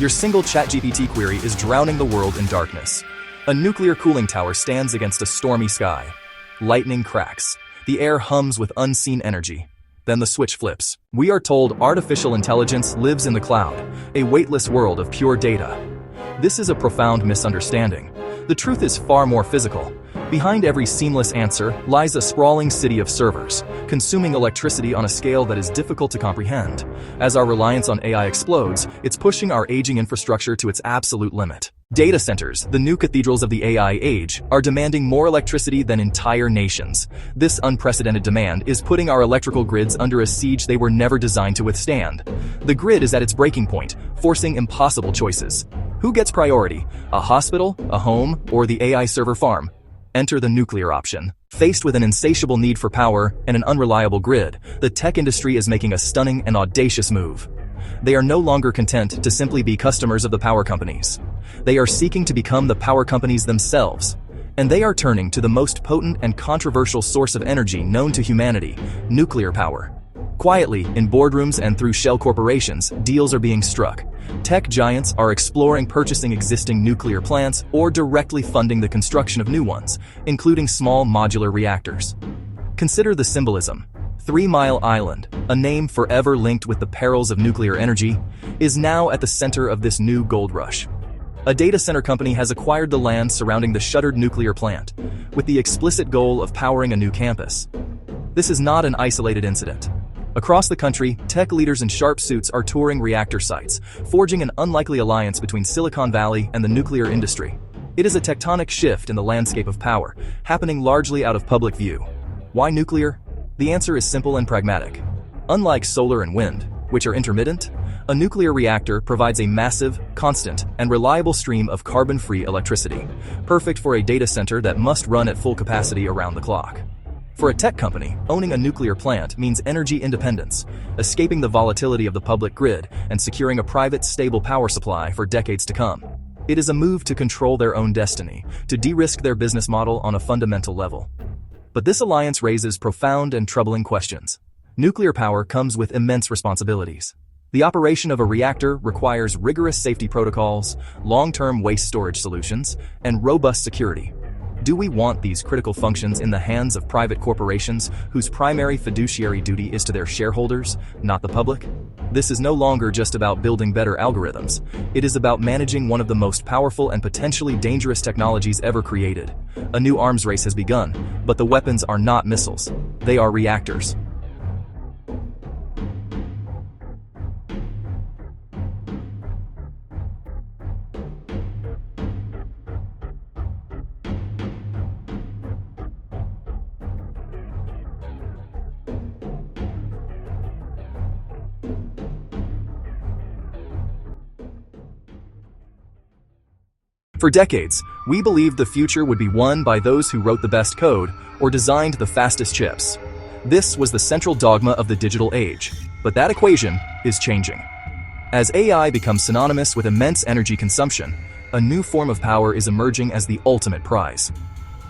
Your single ChatGPT query is drowning the world in darkness. A nuclear cooling tower stands against a stormy sky. Lightning cracks. The air hums with unseen energy. Then the switch flips. We are told artificial intelligence lives in the cloud, a weightless world of pure data. This is a profound misunderstanding. The truth is far more physical. Behind every seamless answer lies a sprawling city of servers, consuming electricity on a scale that is difficult to comprehend. As our reliance on AI explodes, it's pushing our aging infrastructure to its absolute limit. Data centers, the new cathedrals of the AI age, are demanding more electricity than entire nations. This unprecedented demand is putting our electrical grids under a siege they were never designed to withstand. The grid is at its breaking point, forcing impossible choices. Who gets priority? A hospital, a home, or the AI server farm? Enter the nuclear option. Faced with an insatiable need for power and an unreliable grid, the tech industry is making a stunning and audacious move. They are no longer content to simply be customers of the power companies. They are seeking to become the power companies themselves. And they are turning to the most potent and controversial source of energy known to humanity, nuclear power. Quietly, in boardrooms and through shell corporations, deals are being struck. Tech giants are exploring purchasing existing nuclear plants or directly funding the construction of new ones, including small modular reactors. Consider the symbolism. 3 Mile Island, a name forever linked with the perils of nuclear energy, is now at the center of this new gold rush. A data center company has acquired the land surrounding the shuttered nuclear plant, with the explicit goal of powering a new campus. This is not an isolated incident. Across the country, tech leaders in sharp suits are touring reactor sites, forging an unlikely alliance between Silicon Valley and the nuclear industry. It is a tectonic shift in the landscape of power, happening largely out of public view. Why nuclear? The answer is simple and pragmatic. Unlike solar and wind, which are intermittent, a nuclear reactor provides a massive, constant, and reliable stream of carbon-free electricity, perfect for a data center that must run at full capacity around the clock. For a tech company, owning a nuclear plant means energy independence, escaping the volatility of the public grid and securing a private, stable power supply for decades to come. It is a move to control their own destiny, to de-risk their business model on a fundamental level. But this alliance raises profound and troubling questions. Nuclear power comes with immense responsibilities. The operation of a reactor requires rigorous safety protocols, long-term waste storage solutions, and robust security. Do we want these critical functions in the hands of private corporations whose primary fiduciary duty is to their shareholders, not the public? This is no longer just about building better algorithms. It is about managing one of the most powerful and potentially dangerous technologies ever created. A new arms race has begun, but the weapons are not missiles. They are reactors. For decades, we believed the future would be won by those who wrote the best code or designed the fastest chips. This was the central dogma of the digital age, but that equation is changing. As AI becomes synonymous with immense energy consumption, a new form of power is emerging as the ultimate prize.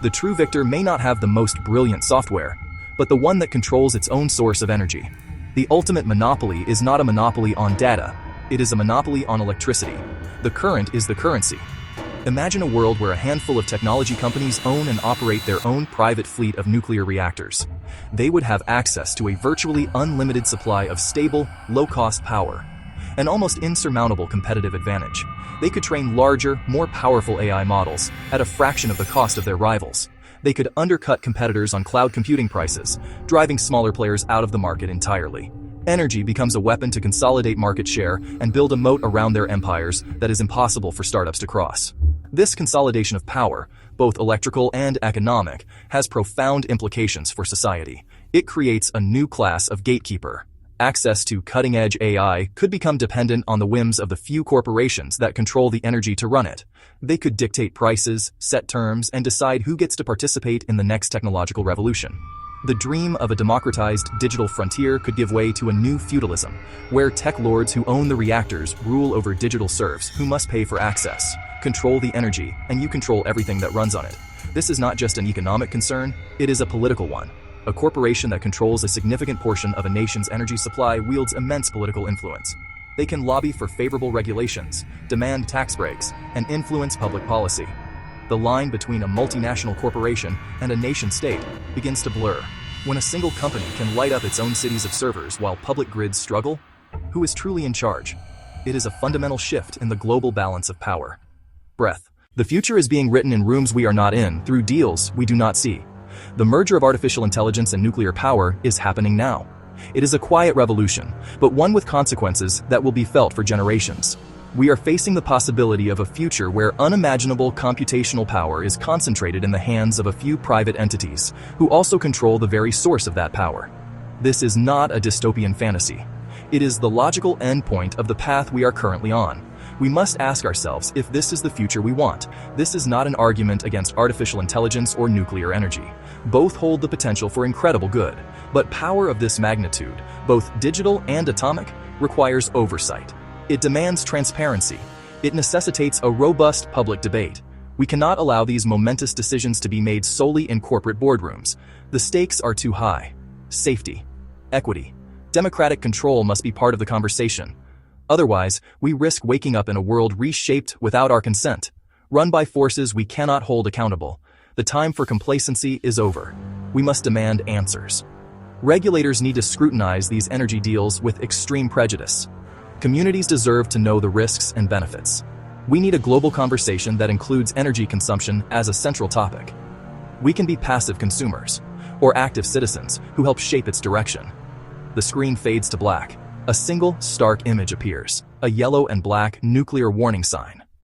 The true victor may not have the most brilliant software, but the one that controls its own source of energy. The ultimate monopoly is not a monopoly on data, it is a monopoly on electricity. The current is the currency. Imagine a world where a handful of technology companies own and operate their own private fleet of nuclear reactors. They would have access to a virtually unlimited supply of stable, low-cost power, an almost insurmountable competitive advantage. They could train larger, more powerful AI models at a fraction of the cost of their rivals. They could undercut competitors on cloud computing prices, driving smaller players out of the market entirely. Energy becomes a weapon to consolidate market share and build a moat around their empires that is impossible for startups to cross. This consolidation of power, both electrical and economic, has profound implications for society. It creates a new class of gatekeeper. Access to cutting-edge AI could become dependent on the whims of the few corporations that control the energy to run it. They could dictate prices, set terms, and decide who gets to participate in the next technological revolution. The dream of a democratized digital frontier could give way to a new feudalism, where tech lords who own the reactors rule over digital serfs who must pay for access, control the energy, and you control everything that runs on it. This is not just an economic concern, it is a political one. A corporation that controls a significant portion of a nation's energy supply wields immense political influence. They can lobby for favorable regulations, demand tax breaks, and influence public policy. The line between a multinational corporation and a nation-state begins to blur. When a single company can light up its own cities of servers while public grids struggle, who is truly in charge? It is a fundamental shift in the global balance of power. Breath. The future is being written in rooms we are not in, through deals we do not see. The merger of artificial intelligence and nuclear power is happening now. It is a quiet revolution, but one with consequences that will be felt for generations. We are facing the possibility of a future where unimaginable computational power is concentrated in the hands of a few private entities, who also control the very source of that power. This is not a dystopian fantasy. It is the logical endpoint of the path we are currently on. We must ask ourselves if this is the future we want. This is not an argument against artificial intelligence or nuclear energy. Both hold the potential for incredible good, but power of this magnitude, both digital and atomic, requires oversight. It demands transparency. It necessitates a robust public debate. We cannot allow these momentous decisions to be made solely in corporate boardrooms. The stakes are too high. Safety, equity, democratic control must be part of the conversation. Otherwise, we risk waking up in a world reshaped without our consent, run by forces we cannot hold accountable. The time for complacency is over. We must demand answers. Regulators need to scrutinize these energy deals with extreme prejudice. Communities deserve to know the risks and benefits. We need a global conversation that includes energy consumption as a central topic. We can be passive consumers, or active citizens who help shape its direction. The screen fades to black. A single, stark image appears, a yellow and black nuclear warning sign.